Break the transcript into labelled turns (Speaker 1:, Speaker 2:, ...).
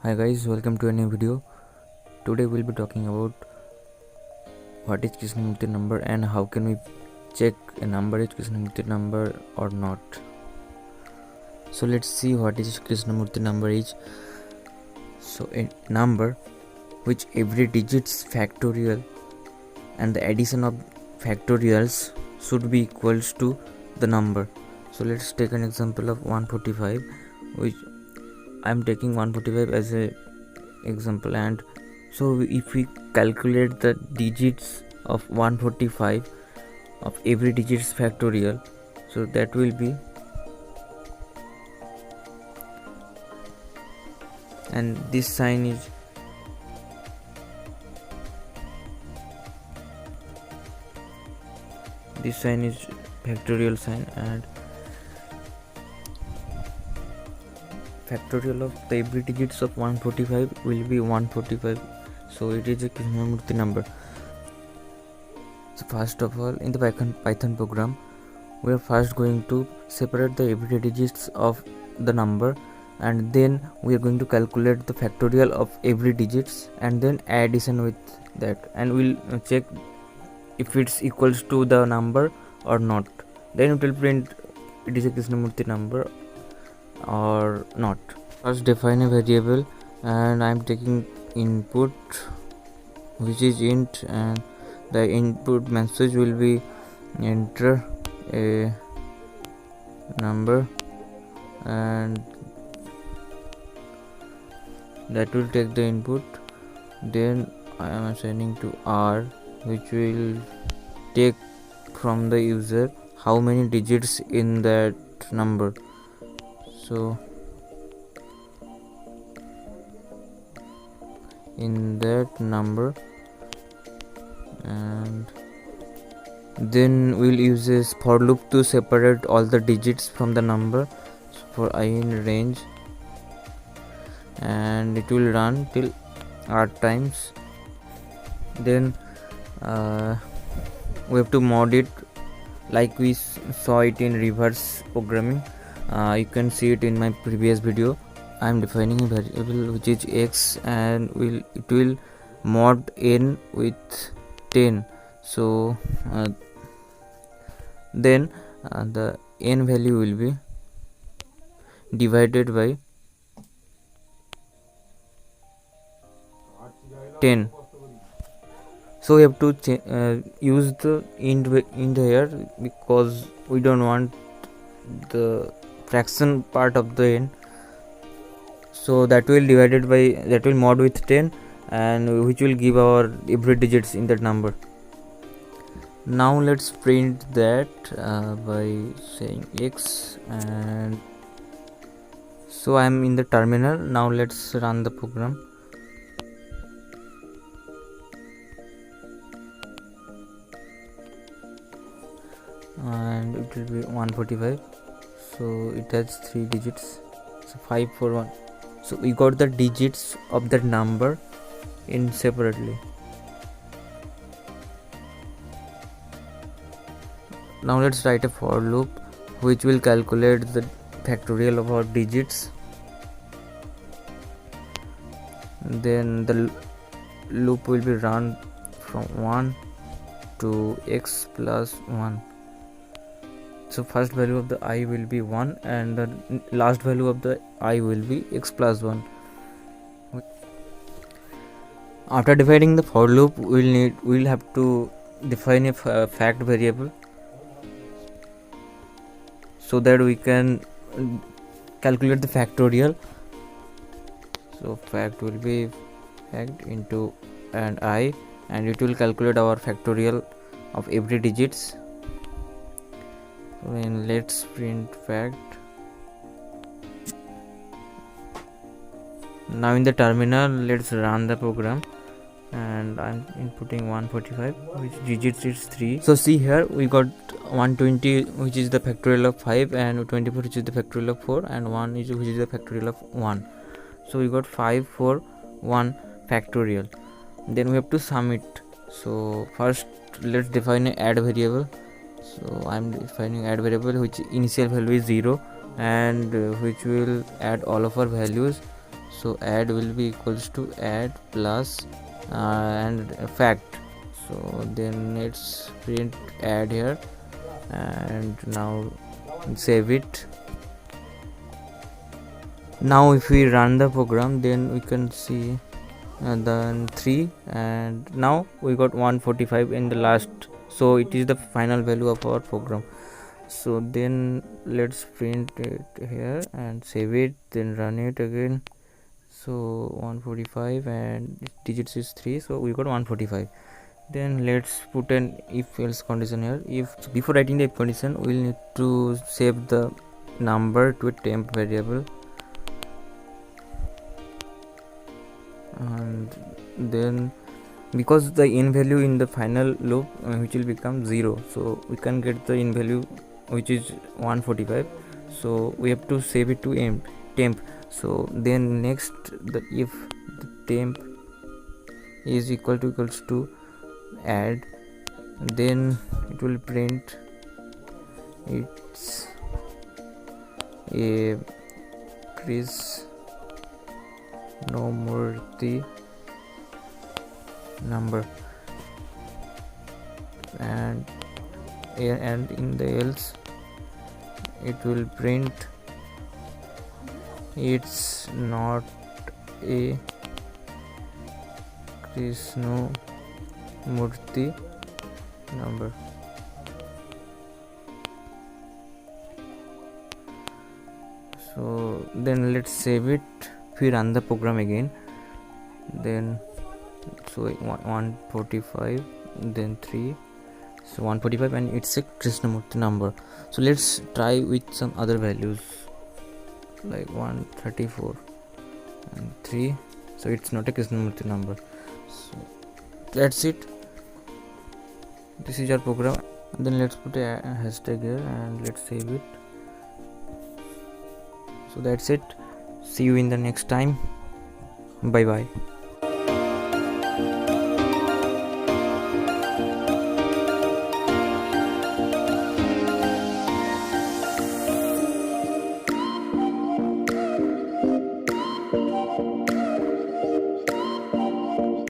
Speaker 1: Hi guys, welcome to a new video. Today we'll be talking about what is Krishnamurthy number and how can we check a number is Krishnamurthy number or not. So let's see what is Krishnamurthy number is. So a number which every digit's factorial and the addition of factorials should be equals to the number. So let's take an example of 145, which I'm taking 145 as a example, and so if we calculate the digits of 145 of every digit's factorial, so that will be, and this sign is factorial sign, and factorial of the every digits of 145 will be 145. So it is a Krishnamurthy number. So first of all, in the Python program, we are first going to separate the everyday digits of the number, and then we are going to calculate the factorial of every digits and then addition with that, and we'll check if it's equals to the number or not. Then it will print it is a Krishnamurthy number or not. First define a variable, and I'm taking input which is int, and the input message will be enter a number, and that will take the input. Then I am assigning to R, which will take from the user how many digits in that number. So in that number, and then we'll use this for loop to separate all the digits from the number. So for I in range, and it will run till r times. Then we have to mod it like we saw it in reverse programming. You can see it in my previous video. I am defining a variable which is x, and it will mod n with 10. So then the n value will be divided by 10. So we have to use the int here, because we don't want the fraction part of the n. So that will mod with 10, and which will give our every digits in that number. Now let's print that by saying x, and so I am in the terminal. Now let's run the program. And it will be 145. So it has 3 digits, so 541. So we got the digits of that number in separately. Now let's write a for loop which will calculate the factorial of our digits. Then the loop will be run from 1 to x plus 1. So first value of the I will be 1, and the last value of the I will be x plus 1. After defining the for loop, we'll have to define a fact variable, so that we can calculate the factorial. So fact will be fact into and I, and it will calculate our factorial of every digits. Then let's print fact. Now in the terminal, let's run the program, and I'm inputting 145, which digits is 3. So see here, we got 120, which is the factorial of 5, and 24, which is the factorial of 4, and 1 which is the factorial of 1. So we got 5, 4, 1 factorial. Then we have to sum it. So first let's define an add variable. So I'm defining add variable which initial value is 0, and which will add all of our values. So add will be equals to add plus and fact. So then let's print add here, and now save it. Now if we run the program, then we can see then 3, and now we got 145 in the last, so it is the final value of our program. So then let's print it here and save it, then run it again. So 145 and digits is 3, so we got 145. Then let's put an if else condition here. If before writing the if condition, we'll need to save the number to a temp variable, and then because the in value in the final loop which will become 0, so we can get the in value which is 145, so we have to save it to temp. So then next, if the temp is equals to add, then it will print it's a Krishnamurthy number, and in the else it will print it's not a Krishnamurthy number. So then let's save it. If we run the program again, then so 145, then 3, so 145, and it's a Krishnamurthy number. So let's try with some other values like 134 and 3, so it's not a Krishnamurthy number. So that's it, this is our program. Then let's put a hashtag here and let's save it. So that's it, see you in the next time, bye bye.